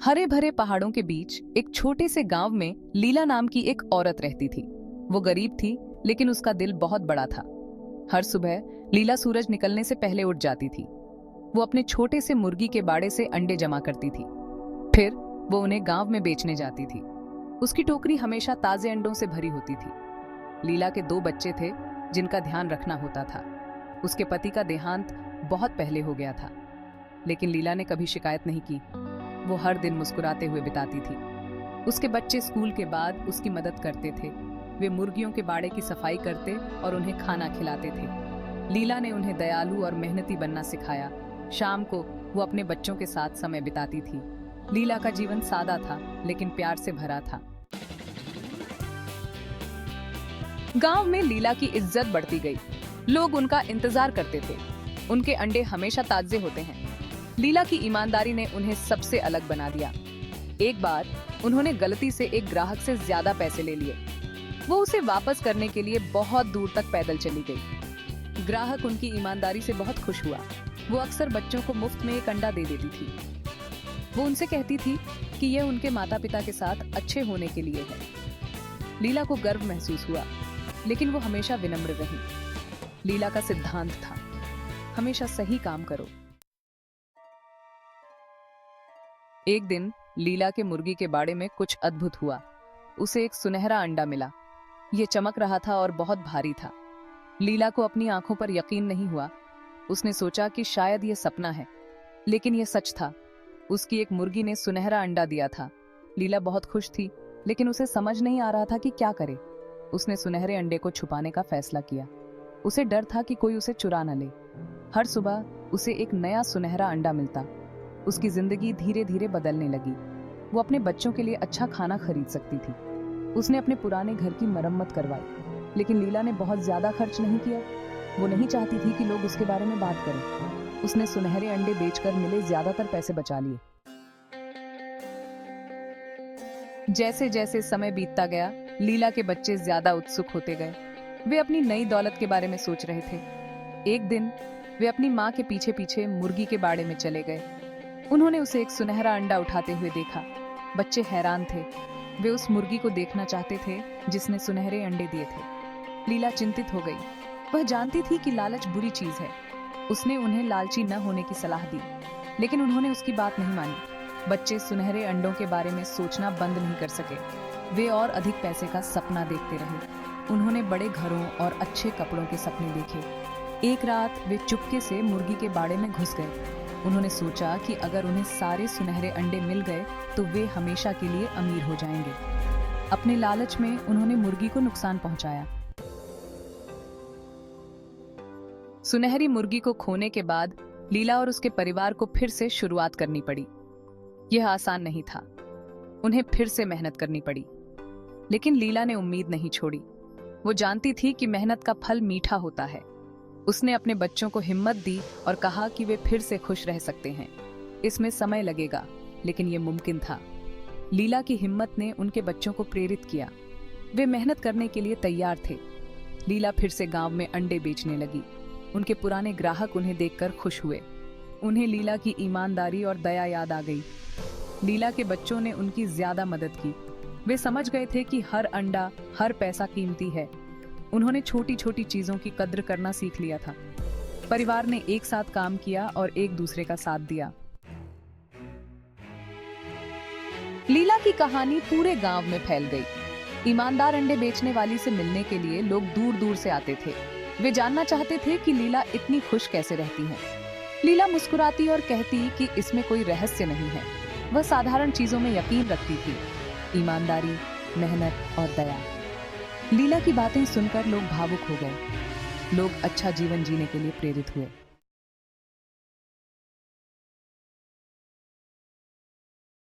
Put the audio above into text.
हरे भरे पहाड़ों के बीच एक छोटे से गांव में लीला नाम की एक औरत रहती थी। वो गरीब थी, लेकिन उसका दिल बहुत बड़ा था। हर सुबह लीला सूरज निकलने से पहले उठ जाती थी। वो अपने छोटे से मुर्गी के बाड़े से अंडे जमा करती थी। फिर वो उन्हें गांव में बेचने जाती थी। उसकी टोकरी हमेशा ताजे अंडों से भरी होती थी। लीला के 2 बच्चे थे जिनका ध्यान रखना होता था। उसके पति का देहांत बहुत पहले हो गया था, लेकिन लीला ने कभी शिकायत नहीं की। वो हर दिन मुस्कुराते हुए बिताती थी। उसके बच्चे स्कूल के बाद उसकी मदद करते थे। वे मुर्गियों के बाड़े की सफाई करते और उन्हें खाना खिलाते थे। लीला ने उन्हें दयालु और मेहनती बनना सिखाया। शाम को वो अपने बच्चों के साथ समय बिताती थी। लीला का जीवन सादा था, लेकिन प्यार से भरा था। गांव में लीला की इज्जत बढ़ती गई। लोग उनका इंतजार करते थे। उनके अंडे हमेशा ताजे होते हैं। लीला की ईमानदारी ने उन्हें सबसे अलग बना दिया। एक बार उन्होंने गलती से एक ग्राहक से ज्यादा पैसे ले लिए। वो उसे वापस करने के लिए बहुत दूर तक पैदल चली गई। ग्राहक उनकी ईमानदारी से बहुत खुश हुआ। वो अक्सर बच्चों को मुफ्त में एक अंडा दे देती थी। वो उनसे कहती थी कि यह उनके माता पिता के साथ अच्छे होने के लिए है। लीला को गर्व महसूस हुआ, लेकिन वो हमेशा विनम्र रही। लीला का सिद्धांत था, हमेशा सही काम करो। एक दिन लीला के मुर्गी के बाड़े में कुछ अद्भुत हुआ। उसे एक सुनहरा अंडा मिला। यह चमक रहा था और बहुत भारी था। लीला को अपनी आंखों पर यकीन नहीं हुआ। उसने सोचा कि शायद यह सपना है, लेकिन यह सच था। उसकी एक मुर्गी ने सुनहरा अंडा दिया था। लीला बहुत खुश थी, लेकिन उसे समझ नहीं आ रहा था कि क्या करे। उसने सुनहरे अंडे को छुपाने का फैसला किया। उसे डर था कि कोई उसे चुरा न ले। हर सुबह उसे एक नया सुनहरा अंडा मिलता। उसकी जिंदगी धीरे धीरे बदलने लगी। वो अपने बच्चों के लिए अच्छा खाना खरीद सकती थी। उसने अपने पुराने घर की मरम्मत करवाई, लेकिन लीला ने बहुत ज्यादा खर्च नहीं किया। वो नहीं चाहती थी कि लोग उसके बारे में बात करें। उसने सुनहरे अंडे बेचकर मिले ज्यादातर पैसे बचा लिए। जैसे जैसे समय बीतता गया, लीला के बच्चे ज्यादा उत्सुक होते गए। वे अपनी नई दौलत के बारे में सोच रहे थे। एक दिन वे अपनी माँ के पीछे पीछे मुर्गी के बाड़े में चले गए। उन्होंने उसे एक सुनहरा अंडा उठाते हुए देखा। बच्चे हैरान थे। वे उस मुर्गी को देखना चाहते थे जिसने सुनहरे अंडे दिए थे। लीला चिंतित हो गई। वह जानती थी कि लालच बुरी चीज है। उसने उन्हें लालची न होने की सलाह दी, लेकिन उन्होंने उसकी बात नहीं मानी। बच्चे सुनहरे अंडों के बारे में सोचना बंद नहीं कर सके। वे और अधिक पैसे का सपना देखते रहे। उन्होंने बड़े घरों और अच्छे कपड़ों के सपने देखे। एक रात वे चुपके से मुर्गी के बाड़े में घुस गए। उन्होंने सोचा कि अगर उन्हें सारे सुनहरे अंडे मिल गए तो वे हमेशा के लिए अमीर हो जाएंगे। अपने लालच में उन्होंने मुर्गी को नुकसान पहुंचाया। सुनहरी मुर्गी को खोने के बाद लीला और उसके परिवार को फिर से शुरुआत करनी पड़ी। यह आसान नहीं था। उन्हें फिर से मेहनत करनी पड़ी, लेकिन लीला ने उम्मीद नहीं छोड़ी। वो जानती थी कि मेहनत का फल मीठा होता है। उसने अपने बच्चों को हिम्मत दी और कहा कि वे फिर से खुश रह सकते हैं। इसमें समय लगेगा, लेकिन ये मुमकिन था। लीला की हिम्मत ने उनके बच्चों को प्रेरित किया। वे मेहनत करने के लिए तैयार थे। लीला फिर से गांव में अंडे बेचने लगी। उनके पुराने ग्राहक उन्हें देखकर खुश हुए। उन्हें लीला की ईमानदारी और दया याद आ गई। लीला के बच्चों ने उनकी ज्यादा मदद की। वे समझ गए थे कि हर अंडा, हर पैसा कीमती है। उन्होंने छोटी छोटी चीजों की कद्र करना सीख लिया था। परिवार ने एक साथ काम किया और एक दूसरे का साथ दिया। लीला की कहानी पूरे गांव में फैल गई। ईमानदार अंडे बेचने वाली से मिलने के लिए लोग दूर दूर से आते थे। वे जानना चाहते थे कि लीला इतनी खुश कैसे रहती है। लीला मुस्कुराती और कहती कि इसमें कोई रहस्य नहीं है। वह साधारण चीजों में यकीन रखती थी, ईमानदारी, मेहनत और दया। लीला की बातें सुनकर लोग भावुक हो गए। लोग अच्छा जीवन जीने के लिए प्रेरित हुए।